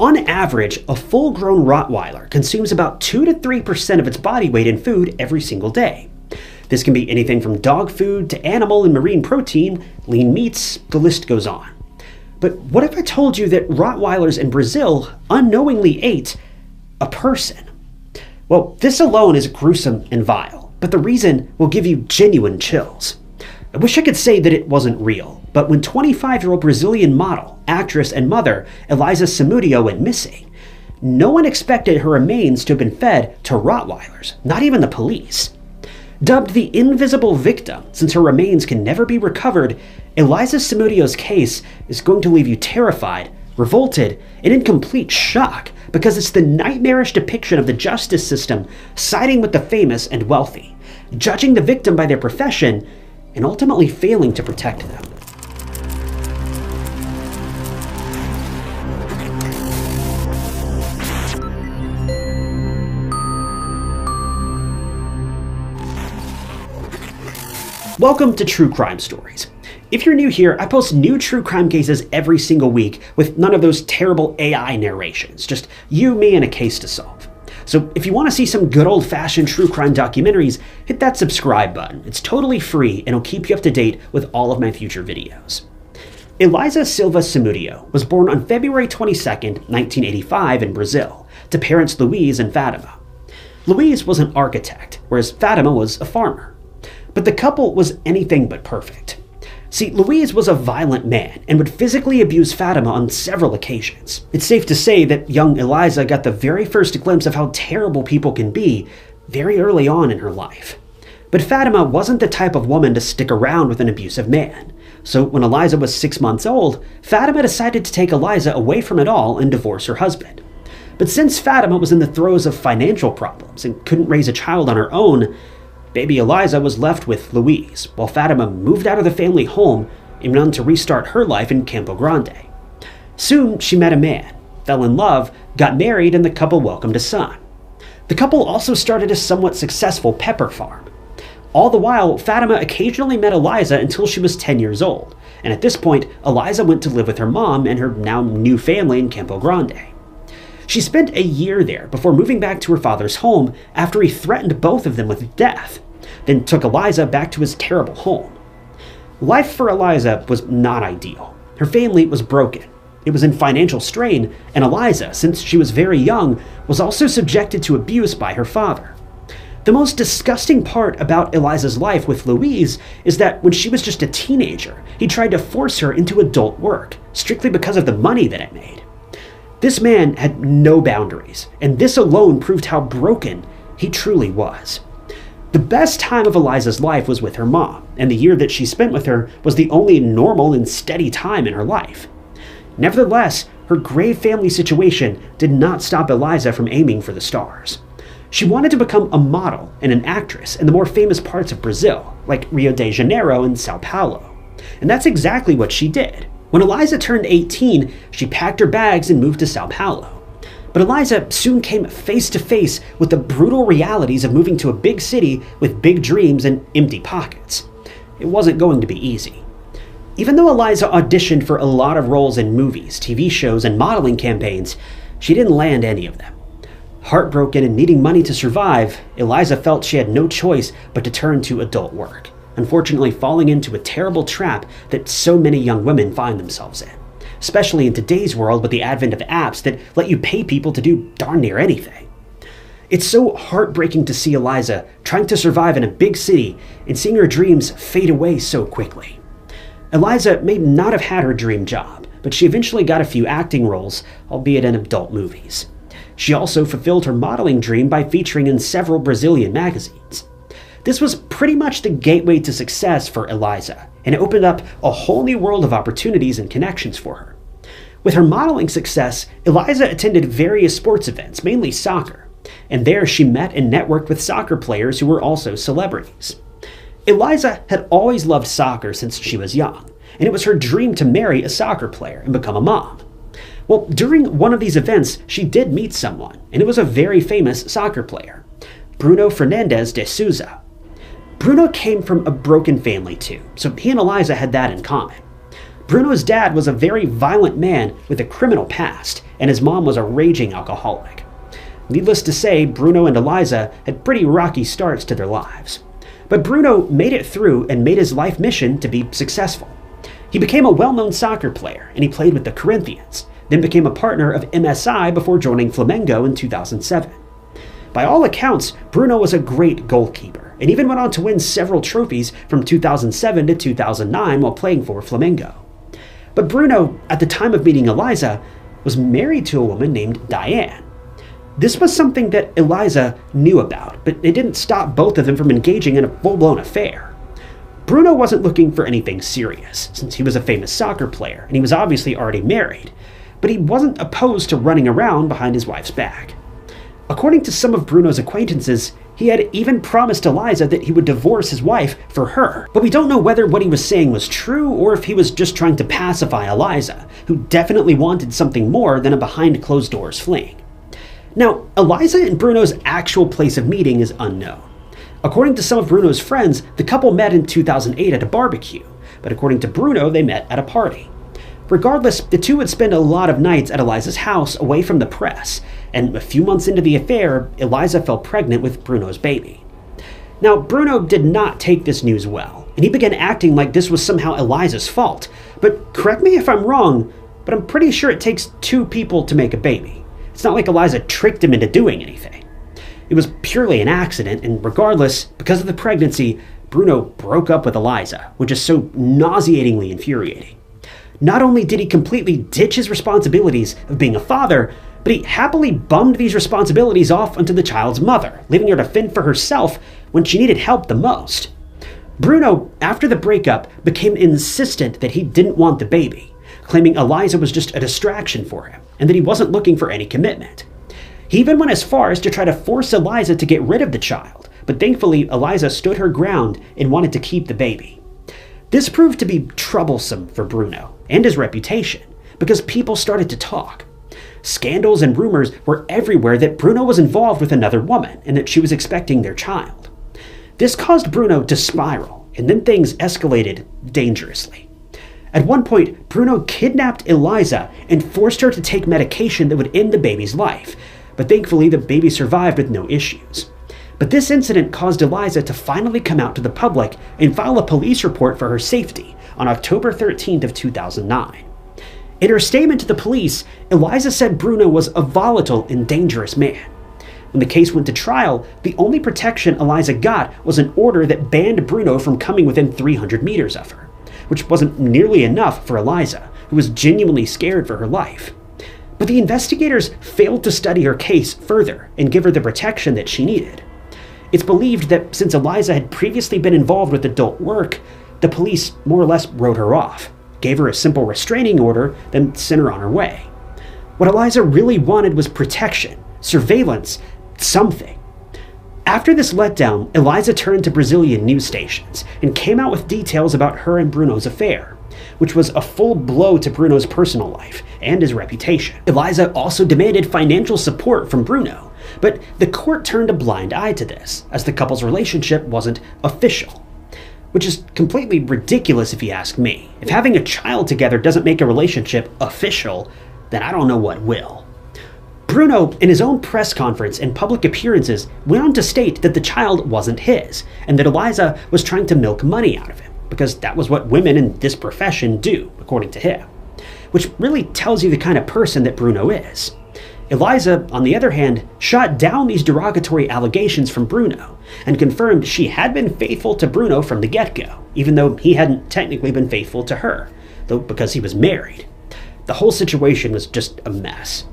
On average, a full-grown Rottweiler consumes about 2 to 3% of its body weight in food every single day. This can be anything from dog food to animal and marine protein, lean meats, the list goes on. But what if I told you that Rottweilers in Brazil unknowingly ate a person? Well, this alone is gruesome and vile, but the reason will give you genuine chills. I wish I could say that it wasn't real, but when 25-year-old Brazilian model, actress, and mother Eliza Samudio went missing, no one expected her remains to have been fed to Rottweilers, not even the police. Dubbed the invisible victim, since her remains can never be recovered, Eliza Samudio's case is going to leave you terrified, revolted, and in complete shock because it's the nightmarish depiction of the justice system siding with the famous and wealthy, judging the victim by their profession, and ultimately failing to protect them. Welcome to True Crime Stories. If you're new here, I post new true crime cases every single week with none of those terrible AI narrations, just you, me, and a case to solve. So if you want to see some good old-fashioned true crime documentaries, hit that subscribe button. It's totally free and it'll keep you up to date with all of my future videos. Eliza Silva Samudio was born on February 22, 1985 in Brazil, to parents Luiz and Fatima. Luiz was an architect, whereas Fatima was a farmer. But the couple was anything but perfect. See, Luiz was a violent man and would physically abuse Fatima on several occasions. It's safe to say that young Eliza got the very first glimpse of how terrible people can be very early on in her life. But Fatima wasn't the type of woman to stick around with an abusive man. So when Eliza was 6 months old, Fatima decided to take Eliza away from it all and divorce her husband. But since Fatima was in the throes of financial problems and couldn't raise a child on her own, baby Eliza was left with Luiz, while Fatima moved out of the family home and went on to restart her life in Campo Grande. Soon, she met a man, fell in love, got married, and the couple welcomed a son. The couple also started a somewhat successful pepper farm. All the while, Fatima occasionally met Eliza until she was 10 years old, and at this point, Eliza went to live with her mom and her now new family in Campo Grande. She spent a year there before moving back to her father's home after he threatened both of them with death, then took Eliza back to his terrible home. Life for Eliza was not ideal. Her family was broken. It was in financial strain, and Eliza, since she was very young, was also subjected to abuse by her father. The most disgusting part about Eliza's life with Luiz is that when she was just a teenager, he tried to force her into adult work, strictly because of the money that it made. This man had no boundaries, and this alone proved how broken he truly was. The best time of Eliza's life was with her mom, and the year that she spent with her was the only normal and steady time in her life. Nevertheless, her grave family situation did not stop Eliza from aiming for the stars. She wanted to become a model and an actress in the more famous parts of Brazil, like Rio de Janeiro and Sao Paulo. And that's exactly what she did. When Eliza turned 18, she packed her bags and moved to Sao Paulo. But Eliza soon came face to face with the brutal realities of moving to a big city with big dreams and empty pockets. It wasn't going to be easy. Even though Eliza auditioned for a lot of roles in movies, TV shows, and modeling campaigns, she didn't land any of them. Heartbroken and needing money to survive, Eliza felt she had no choice but to turn to adult work, unfortunately falling into a terrible trap that so many young women find themselves in, especially in today's world with the advent of apps that let you pay people to do darn near anything. It's so heartbreaking to see Eliza trying to survive in a big city and seeing her dreams fade away so quickly. Eliza may not have had her dream job, but she eventually got a few acting roles, albeit in adult movies. She also fulfilled her modeling dream by featuring in several Brazilian magazines. This was pretty much the gateway to success for Eliza, and it opened up a whole new world of opportunities and connections for her. With her modeling success, Eliza attended various sports events, mainly soccer, and there she met and networked with soccer players who were also celebrities. Eliza had always loved soccer since she was young, and it was her dream to marry a soccer player and become a mom. Well, during one of these events, she did meet someone, and it was a very famous soccer player, Bruno Fernandes de Souza. Bruno came from a broken family too, so he and Eliza had that in common. Bruno's dad was a very violent man with a criminal past, and his mom was a raging alcoholic. Needless to say, Bruno and Eliza had pretty rocky starts to their lives. But Bruno made it through and made his life mission to be successful. He became a well-known soccer player, and he played with the Corinthians, then became a partner of MSI before joining Flamengo in 2007. By all accounts, Bruno was a great goalkeeper, and even went on to win several trophies from 2007 to 2009 while playing for Flamengo. But Bruno, at the time of meeting Eliza, was married to a woman named Diane. This was something that Eliza knew about, but it didn't stop both of them from engaging in a full-blown affair. Bruno wasn't looking for anything serious, since he was a famous soccer player, and he was obviously already married, but he wasn't opposed to running around behind his wife's back. According to some of Bruno's acquaintances, he had even promised Eliza that he would divorce his wife for her, but we don't know whether what he was saying was true or if he was just trying to pacify Eliza, who definitely wanted something more than a behind-closed-doors fling. Now, Eliza and Bruno's actual place of meeting is unknown. According to some of Bruno's friends, the couple met in 2008 at a barbecue, but according to Bruno, they met at a party. Regardless, the two would spend a lot of nights at Eliza's house away from the press, and a few months into the affair, Eliza fell pregnant with Bruno's baby. Now, Bruno did not take this news well, and he began acting like this was somehow Eliza's fault. But correct me if I'm wrong, but I'm pretty sure it takes two people to make a baby. It's not like Eliza tricked him into doing anything. It was purely an accident, and regardless, because of the pregnancy, Bruno broke up with Eliza, which is so nauseatingly infuriating. Not only did he completely ditch his responsibilities of being a father, but he happily bummed these responsibilities off onto the child's mother, leaving her to fend for herself when she needed help the most. Bruno, after the breakup, became insistent that he didn't want the baby, claiming Eliza was just a distraction for him, and that he wasn't looking for any commitment. He even went as far as to try to force Eliza to get rid of the child, but thankfully Eliza stood her ground and wanted to keep the baby. This proved to be troublesome for Bruno and his reputation, because people started to talk. Scandals and rumors were everywhere that Bruno was involved with another woman and that she was expecting their child. This caused Bruno to spiral, and then things escalated dangerously. At one point, Bruno kidnapped Eliza and forced her to take medication that would end the baby's life, but thankfully the baby survived with no issues. But this incident caused Eliza to finally come out to the public and file a police report for her safety on October 13th of 2009. In her statement to the police, Eliza said Bruno was a volatile and dangerous man. When the case went to trial, the only protection Eliza got was an order that banned Bruno from coming within 300 meters of her, which wasn't nearly enough for Eliza, who was genuinely scared for her life. But the investigators failed to study her case further and give her the protection that she needed. It's believed that since Eliza had previously been involved with adult work, the police more or less wrote her off, gave her a simple restraining order, then sent her on her way. What Eliza really wanted was protection, surveillance, something. After this letdown, Eliza turned to Brazilian news stations and came out with details about her and Bruno's affair, which was a full blow to Bruno's personal life and his reputation. Eliza also demanded financial support from Bruno, but the court turned a blind eye to this, as the couple's relationship wasn't official. Which is completely ridiculous if you ask me. If having a child together doesn't make a relationship official, then I don't know what will. Bruno, in his own press conference and public appearances, went on to state that the child wasn't his, and that Eliza was trying to milk money out of him, because that was what women in this profession do, according to him. Which really tells you the kind of person that Bruno is. Eliza, on the other hand, shot down these derogatory allegations from Bruno, and confirmed she had been faithful to Bruno from the get-go, even though he hadn't technically been faithful to her, though because he was married. The whole situation was just a mess.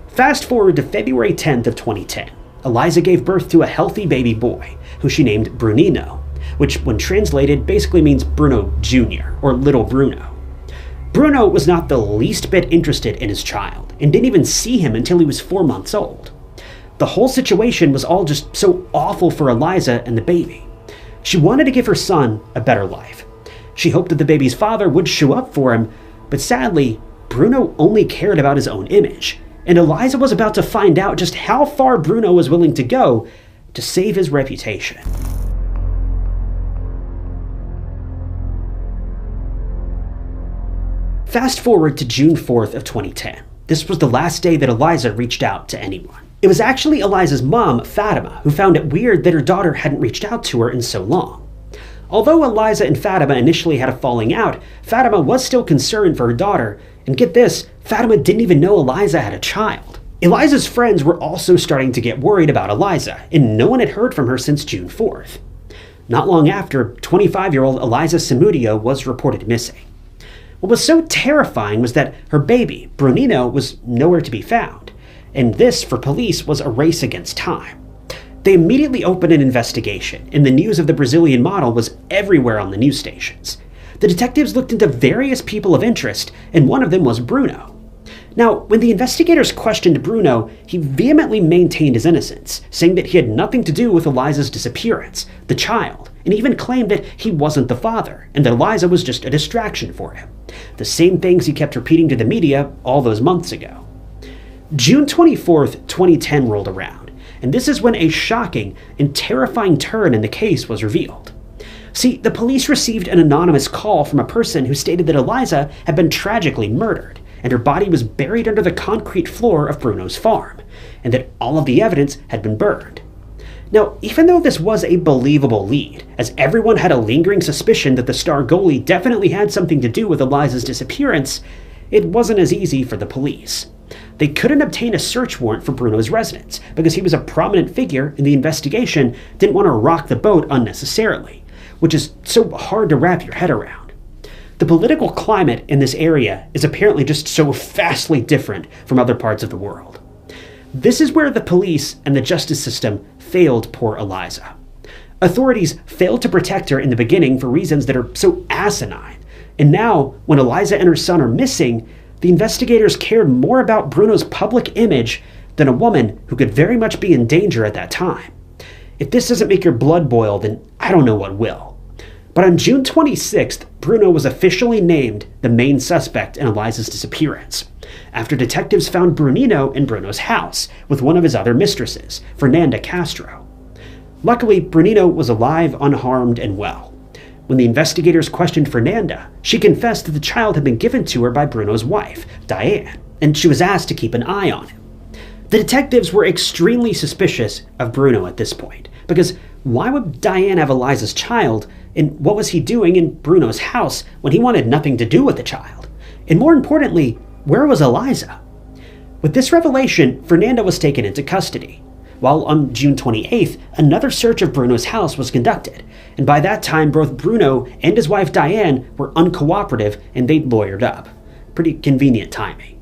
Fast forward to February 10th of 2010. Eliza gave birth to a healthy baby boy, who she named Brunino, which when translated basically means Bruno Jr., or Little Bruno. Bruno was not the least bit interested in his child, and didn't even see him until he was 4 months old. The whole situation was all just so awful for Eliza and the baby. She wanted to give her son a better life. She hoped that the baby's father would show up for him, but sadly, Bruno only cared about his own image, and Eliza was about to find out just how far Bruno was willing to go to save his reputation. Fast forward to June 4th of 2010. This was the last day that Eliza reached out to anyone. It was actually Eliza's mom, Fatima, who found it weird that her daughter hadn't reached out to her in so long. Although Eliza and Fatima initially had a falling out, Fatima was still concerned for her daughter, and get this, Fatima didn't even know Eliza had a child. Eliza's friends were also starting to get worried about Eliza, and no one had heard from her since June 4th. Not long after, 25-year-old Eliza Samudio was reported missing. What was so terrifying was that her baby, Brunino, was nowhere to be found, and this, for police, was a race against time. They immediately opened an investigation, and the news of the Brazilian model was everywhere on the news stations. The detectives looked into various people of interest, and one of them was Bruno. Now, when the investigators questioned Bruno, he vehemently maintained his innocence, saying that he had nothing to do with Eliza's disappearance, the child, and even claimed that he wasn't the father, and that Eliza was just a distraction for him. The same things he kept repeating to the media all those months ago. June 24th, 2010 rolled around, and this is when a shocking and terrifying turn in the case was revealed. See, the police received an anonymous call from a person who stated that Eliza had been tragically murdered, and her body was buried under the concrete floor of Bruno's farm, and that all of the evidence had been burned. Now, even though this was a believable lead, as everyone had a lingering suspicion that the star goalie definitely had something to do with Eliza's disappearance, it wasn't as easy for the police. They couldn't obtain a search warrant for Bruno's residence, because he was a prominent figure in the investigation, didn't want to rock the boat unnecessarily, which is so hard to wrap your head around. The political climate in this area is apparently just so vastly different from other parts of the world. This is where the police and the justice system failed poor Eliza. Authorities failed to protect her in the beginning for reasons that are so asinine, and now, when Eliza and her son are missing, the investigators cared more about Bruno's public image than a woman who could very much be in danger at that time. If this doesn't make your blood boil, then I don't know what will. But on June 26th, Bruno was officially named the main suspect in Eliza's disappearance, after detectives found Brunino in Bruno's house with one of his other mistresses, Fernanda Castro. Luckily, Brunino was alive, unharmed, and well. When the investigators questioned Fernanda, she confessed that the child had been given to her by Bruno's wife, Diane, and she was asked to keep an eye on him. The detectives were extremely suspicious of Bruno at this point, because why would Diane have Eliza's child, and what was he doing in Bruno's house when he wanted nothing to do with the child? And more importantly, where was Eliza? With this revelation, Fernanda was taken into custody, while on June 28th, another search of Bruno's house was conducted, and by that time both Bruno and his wife Diane were uncooperative and they'd lawyered up. Pretty convenient timing.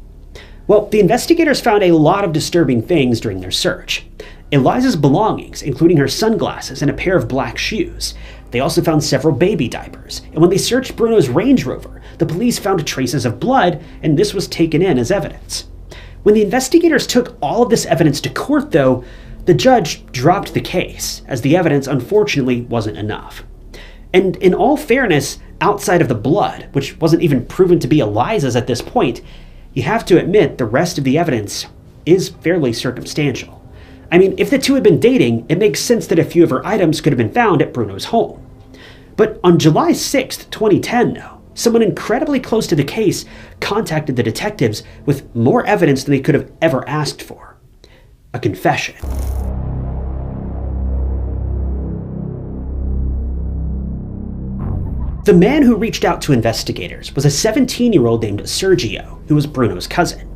Well, the investigators found a lot of disturbing things during their search. Eliza's belongings, including her sunglasses and a pair of black shoes. They also found several baby diapers, and when they searched Bruno's Range Rover, the police found traces of blood, and this was taken in as evidence. When the investigators took all of this evidence to court, though, the judge dropped the case, as the evidence unfortunately wasn't enough. And in all fairness, outside of the blood, which wasn't even proven to be Eliza's at this point, you have to admit the rest of the evidence is fairly circumstantial. I mean, if the two had been dating, it makes sense that a few of her items could have been found at Bruno's home. But on July 6th, 2010, though, someone incredibly close to the case contacted the detectives with more evidence than they could have ever asked for. A confession. The man who reached out to investigators was a 17-year-old named Sergio, who was Bruno's cousin.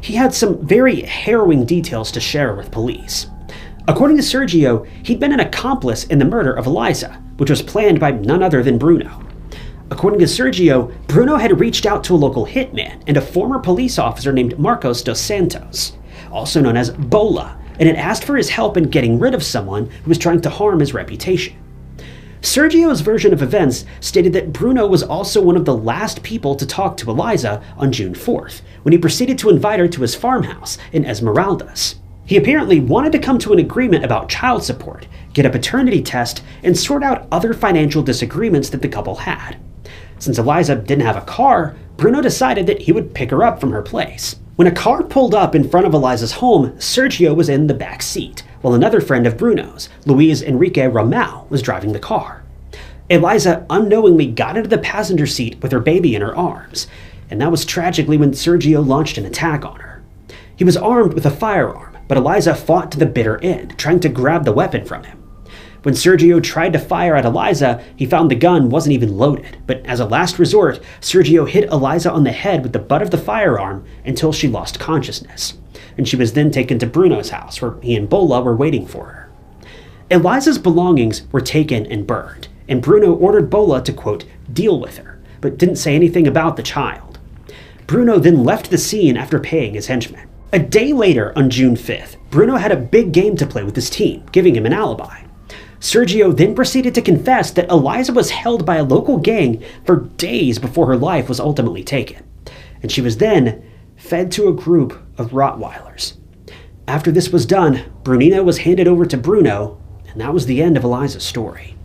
He had some very harrowing details to share with police. According to Sergio, he'd been an accomplice in the murder of Eliza, which was planned by none other than Bruno. According to Sergio, Bruno had reached out to a local hitman and a former police officer named Marcos dos Santos, also known as Bola, and had asked for his help in getting rid of someone who was trying to harm his reputation. Sergio's version of events stated that Bruno was also one of the last people to talk to Eliza on June 4th, when he proceeded to invite her to his farmhouse in Esmeraldas. He apparently wanted to come to an agreement about child support, get a paternity test, and sort out other financial disagreements that the couple had. Since Eliza didn't have a car, Bruno decided that he would pick her up from her place. When a car pulled up in front of Eliza's home, Sergio was in the back seat, while another friend of Bruno's, Luis Enrique Ramau, was driving the car. Eliza unknowingly got into the passenger seat with her baby in her arms, and that was tragically when Sergio launched an attack on her. He was armed with a firearm, but Eliza fought to the bitter end, trying to grab the weapon from him. When Sergio tried to fire at Eliza, he found the gun wasn't even loaded, but as a last resort, Sergio hit Eliza on the head with the butt of the firearm until she lost consciousness, and she was then taken to Bruno's house, where he and Bola were waiting for her. Eliza's belongings were taken and burned, and Bruno ordered Bola to, quote, deal with her, but didn't say anything about the child. Bruno then left the scene after paying his henchmen. A day later, on June 5th, Bruno had a big game to play with his team, giving him an alibi. Sergio then proceeded to confess that Eliza was held by a local gang for days before her life was ultimately taken, and she was then fed to a group of Rottweilers. After this was done, Brunina was handed over to Bruno, and that was the end of Eliza's story.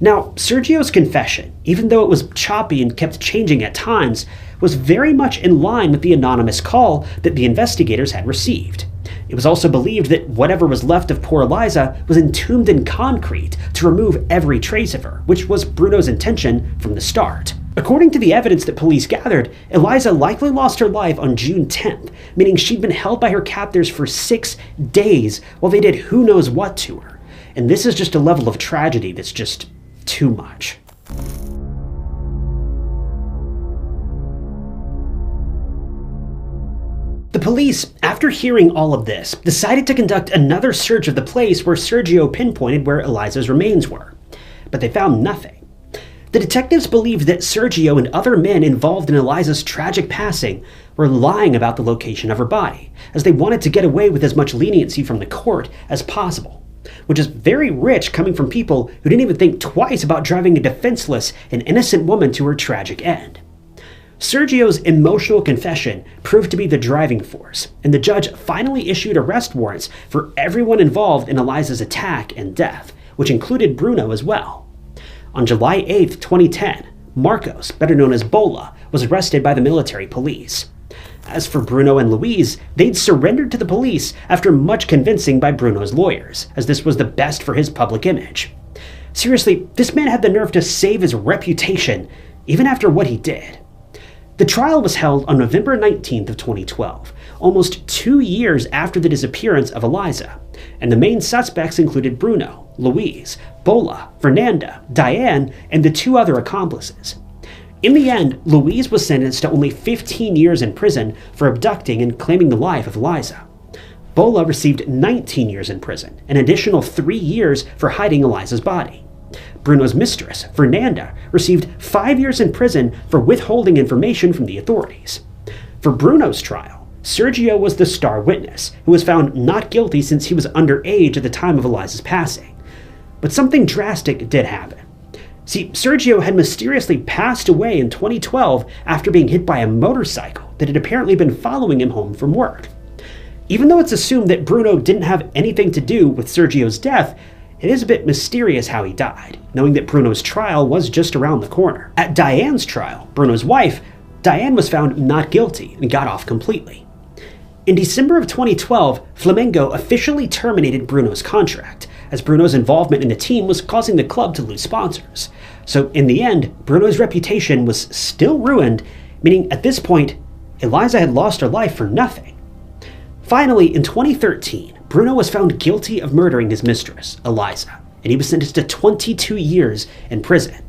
Now, Sergio's confession, even though it was choppy and kept changing at times, was very much in line with the anonymous call that the investigators had received. It was also believed that whatever was left of poor Eliza was entombed in concrete to remove every trace of her, which was Bruno's intention from the start. According to the evidence that police gathered, Eliza likely lost her life on June 10th, meaning she'd been held by her captors for 6 days while they did who knows what to her. And this is just a level of tragedy that's just too much. The police, after hearing all of this, decided to conduct another search of the place where Sergio pinpointed where Eliza's remains were, but they found nothing. The detectives believed that Sergio and other men involved in Eliza's tragic passing were lying about the location of her body, as they wanted to get away with as much leniency from the court as possible, which is very rich coming from people who didn't even think twice about driving a defenseless and innocent woman to her tragic end. Sergio's emotional confession proved to be the driving force, and the judge finally issued arrest warrants for everyone involved in Eliza's attack and death, which included Bruno as well. On July 8, 2010, Marcos, better known as Bola, was arrested by the military police. As for Bruno and Louise, they'd surrendered to the police after much convincing by Bruno's lawyers, as this was the best for his public image. Seriously, this man had the nerve to save his reputation, even after what he did. The trial was held on November 19th of 2012, almost 2 years after the disappearance of Eliza, and the main suspects included Bruno, Louise, Bola, Fernanda, Diane, and the 2 other accomplices. In the end, Louise was sentenced to only 15 years in prison for abducting and claiming the life of Eliza. Bola received 19 years in prison, an additional 3 years for hiding Eliza's body. Bruno's mistress, Fernanda, received 5 years in prison for withholding information from the authorities. For Bruno's trial, Sergio was the star witness, who was found not guilty since he was underage at the time of Eliza's passing. But something drastic did happen. See, Sergio had mysteriously passed away in 2012 after being hit by a motorcycle that had apparently been following him home from work. Even though it's assumed that Bruno didn't have anything to do with Sergio's death, it is a bit mysterious how he died, knowing that Bruno's trial was just around the corner. At Diane's trial, Bruno's wife, Diane was found not guilty and got off completely. In December of 2012, Flamengo officially terminated Bruno's contract, as Bruno's involvement in the team was causing the club to lose sponsors. So in the end, Bruno's reputation was still ruined, meaning at this point, Eliza had lost her life for nothing. Finally, in 2013, Bruno was found guilty of murdering his mistress, Eliza, and he was sentenced to 22 years in prison.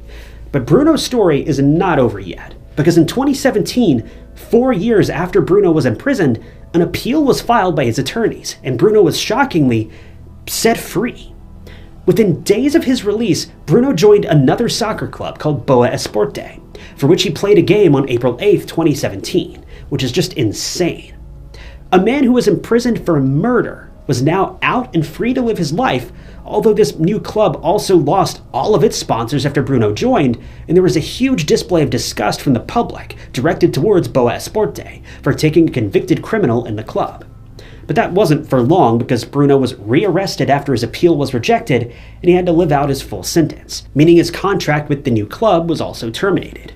But Bruno's story is not over yet, because in 2017, 4 years after Bruno was imprisoned, an appeal was filed by his attorneys, and Bruno was shockingly set free. Within days of his release, Bruno joined another soccer club called Boa Esporte, for which he played a game on April 8, 2017, which is just insane. A man who was imprisoned for murder was now out and free to live his life, although this new club also lost all of its sponsors after Bruno joined, and there was a huge display of disgust from the public directed towards Boa Esporte for taking a convicted criminal in the club. But that wasn't for long, because Bruno was rearrested after his appeal was rejected, and he had to live out his full sentence, meaning his contract with the new club was also terminated.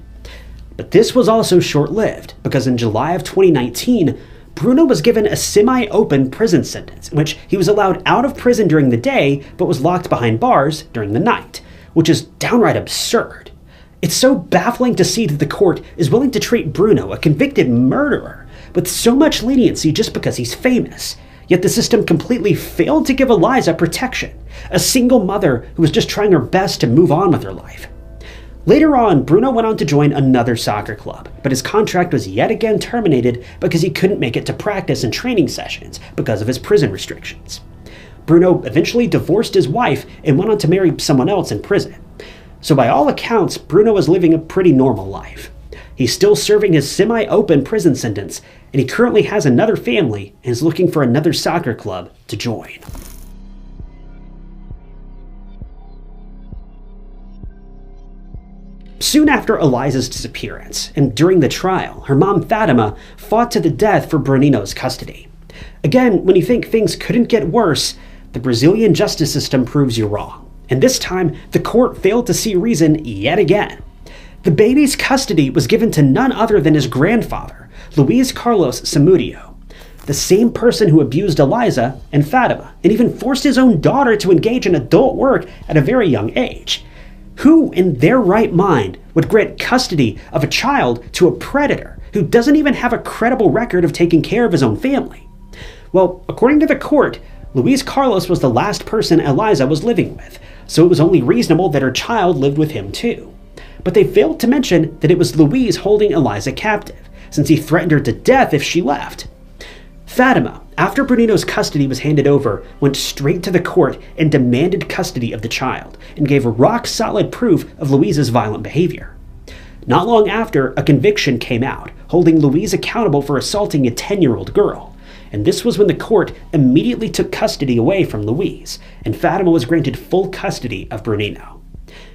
But this was also short-lived, because in July of 2019, Bruno was given a semi-open prison sentence in which he was allowed out of prison during the day but was locked behind bars during the night, which is downright absurd. It's so baffling to see that the court is willing to treat Bruno, a convicted murderer, with so much leniency just because he's famous. Yet the system completely failed to give Eliza protection, a single mother who was just trying her best to move on with her life. Later on, Bruno went on to join another soccer club, but his contract was yet again terminated because he couldn't make it to practice and training sessions because of his prison restrictions. Bruno eventually divorced his wife and went on to marry someone else in prison. So by all accounts, Bruno was living a pretty normal life. He's still serving his semi-open prison sentence, and he currently has another family and is looking for another soccer club to join. Soon after Eliza's disappearance, and during the trial, her mom Fatima fought to the death for Bruno's custody. Again, when you think things couldn't get worse, the Brazilian justice system proves you wrong. And this time, the court failed to see reason yet again. The baby's custody was given to none other than his grandfather, Luiz Carlos Samudio, the same person who abused Eliza and Fatima, and even forced his own daughter to engage in adult work at a very young age. Who in their right mind would grant custody of a child to a predator who doesn't even have a credible record of taking care of his own family? Well, according to the court, Luiz Carlos was the last person Eliza was living with, so it was only reasonable that her child lived with him too. But they failed to mention that it was Luiz holding Eliza captive, since he threatened her to death if she left. Fatima, after Bruno's custody was handed over, went straight to the court and demanded custody of the child, and gave rock-solid proof of Luiz's violent behavior. Not long after, a conviction came out, holding Luiz accountable for assaulting a 10-year-old girl, and this was when the court immediately took custody away from Luiz, and Fatima was granted full custody of Bruno.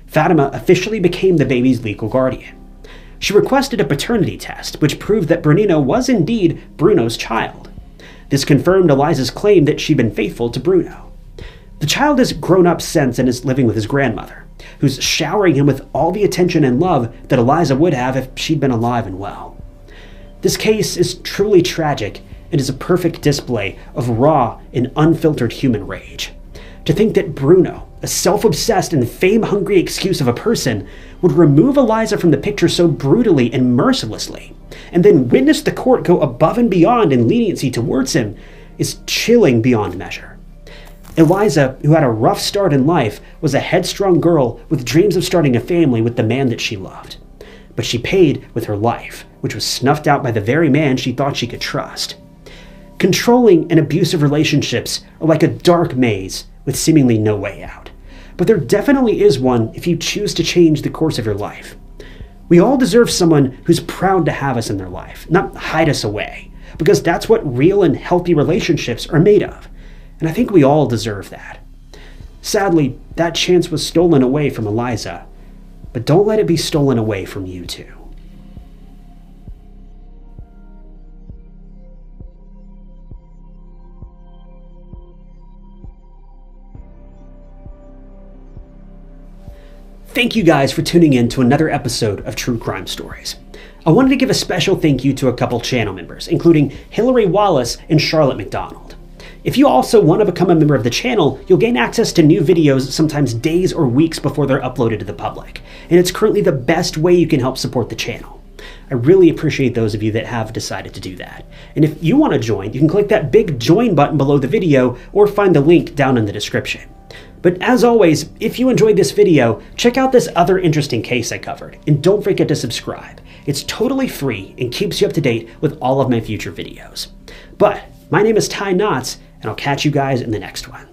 Fatima officially became the baby's legal guardian. She requested a paternity test, which proved that Bruno was indeed Bruno's child. This confirmed Eliza's claim that she'd been faithful to Bruno. The child has grown up since and is living with his grandmother, who's showering him with all the attention and love that Eliza would have if she'd been alive and well. This case is truly tragic and is a perfect display of raw and unfiltered human rage. To think that Bruno, a self-obsessed and fame-hungry excuse of a person, would remove Eliza from the picture so brutally and mercilessly, and then witness the court go above and beyond in leniency towards him, is chilling beyond measure. Eliza, who had a rough start in life, was a headstrong girl with dreams of starting a family with the man that she loved. But she paid with her life, which was snuffed out by the very man she thought she could trust. Controlling and abusive relationships are like a dark maze with seemingly no way out. But there definitely is one if you choose to change the course of your life. We all deserve someone who's proud to have us in their life, not hide us away, because that's what real and healthy relationships are made of. And I think we all deserve that. Sadly, that chance was stolen away from Eliza, but don't let it be stolen away from you too. Thank you guys for tuning in to another episode of True Crime Stories. I wanted to give a special thank you to a couple channel members, including Hillary Wallace and Charlotte McDonald. If you also want to become a member of the channel, you'll gain access to new videos sometimes days or weeks before they're uploaded to the public, and it's currently the best way you can help support the channel. I really appreciate those of you that have decided to do that. And if you want to join, you can click that big join button below the video or find the link down in the description. But as always, if you enjoyed this video, check out this other interesting case I covered, and don't forget to subscribe. It's totally free and keeps you up to date with all of my future videos. But my name is Ty Knotts, and I'll catch you guys in the next one.